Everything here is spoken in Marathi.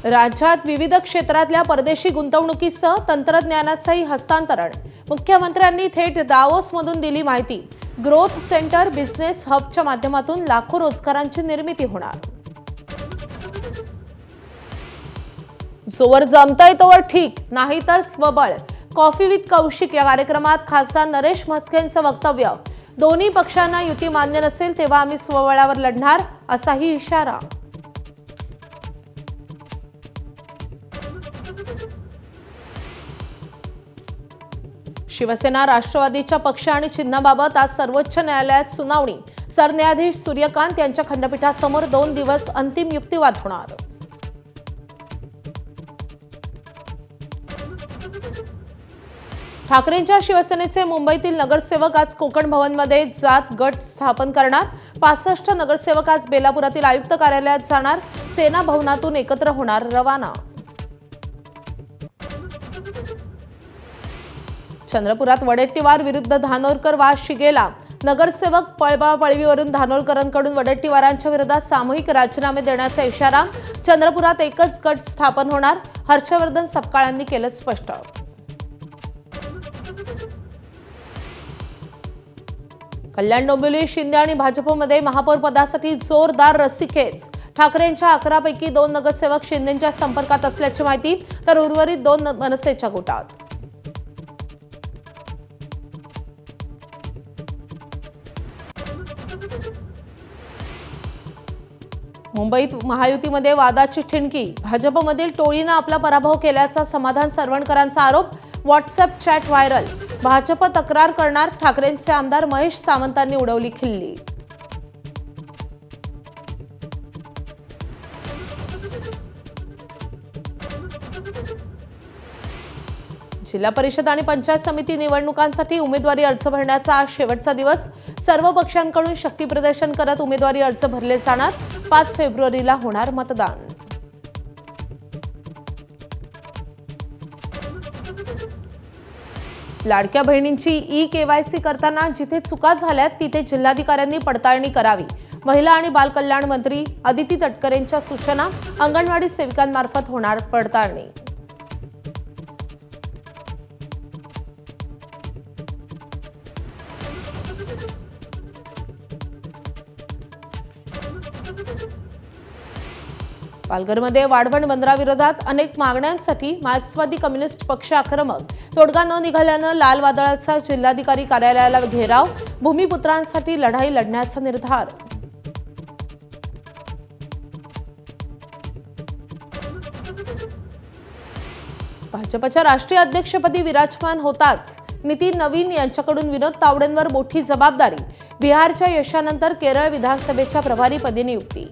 राज्यात विविध क्षेत्रातल्या परदेशी गुंतवणुकीसह तंत्रज्ञानाचंही हस्तांतरण। मुख्यमंत्र्यांनी थेट दावोसमधून दिली माहिती। ग्रोथ सेंटर बिझनेस हबच्या माध्यमातून लाखो रोजगारांची निर्मिती होणार। जोवर जमतंय तोवर ठीक, नाहीतर स्वबळ। कॉफी विथ कौशिक या कार्यक्रमात खासदार नरेश म्हस्केंचं वक्तव्य। दोन्ही पक्षांना युती मान्य नसेल तेव्हा आम्ही स्वबळावर लढणार, असाही इशारा। शिवसेना राष्ट्रवादीच्या पक्ष आणि चिन्हाबाबत आज सर्वोच्च न्यायालयात सुनावणी। सरन्यायाधीश सूर्यकांत यांच्या खंडपीठासमोर 2 दिवस अंतिम युक्तिवाद होणार। ठाकरेंच्या शिवसेनेचे मुंबईतील नगरसेवक आज कोकण भवनमध्ये जात गट स्थापन करणार। 65 नगरसेवक आज बेलापुरातील आयुक्त कार्यालयात जाणार। सेना भवनातून एकत्र होणार रवाना। चंद्रपुरात वडेट्टीवार विरुद्ध धानोरकर वाद शिगेला। नगरसेवक पळवापळवीवरून धानोरकरांकडून वडेट्टीवारांच्या विरोधात सामूहिक राजीनामे देण्याचा इशारा। चंद्रपुरात एकच गट स्थापन होणार, हर्षवर्धन सपकाळांनी केलं स्पष्ट। कल्याण डोंबिवली शिंदे आणि भाजपमध्ये महापौर पदासाठी जोरदार रस्सीखेच। ठाकरेंच्या 11 पैकी 2 नगरसेवक शिंदेंच्या संपर्कात असल्याची माहिती, तर उर्वरित 2 मनसेच्या गोटात। मुंबईत महायुतीमध्ये वादाची ठिणकी। भाजपमधील टोळीनं आपला पराभव केल्याचा समाधान सरवणकरांचा आरोप। WhatsApp chat viral. भाजप तक्रार करणार, ठाकरेंचे आमदार महेश सावंतांनी उडवली खिल्ली। जिल्हा परिषद आणि पंचायत समिती निवडणुकांसाठी उमेदवारी अर्ज भरण्याचा आज शेवटचा दिवस। सर्व पक्षांकडून शक्ती प्रदर्शन करत उमेदवारी अर्ज भरले जाणार। 5 फेब्रुवारीला होणार मतदान। लाडक्या बहिणींची ई-केवायसी करताना जिथे चुका झाल्यात तिथे जिल्हाधिकाऱ्यांनी पडताळणी करावी। महिला आणि बाल कल्याण मंत्री अदिती तटकरेंच्या सूचना। अंगणवाडी सेविकांमार्फत होणार पडताळणी। पालघरमध्ये वाढवण बंदराविरोधात अनेक मागण्यांसाठी मार्क्सवादी कम्युनिस्ट पक्ष आक्रमक। तोडगा न निघाल्यानं लाल वादळाचा जिल्हाधिकारी कार्यालयाला घेराव। भूमिपुत्रांसाठी लढाई लढण्याचा निर्धार। भाजपच्या राष्ट्रीय अध्यक्षपदी विराजमान होताच नितीन नवीन यांच्याकडून विनोद तावडेंवर मोठी जबाबदारी। बिहारच्या यशानंतर केरळ विधानसभेच्या प्रभारीपदी नियुक्ती।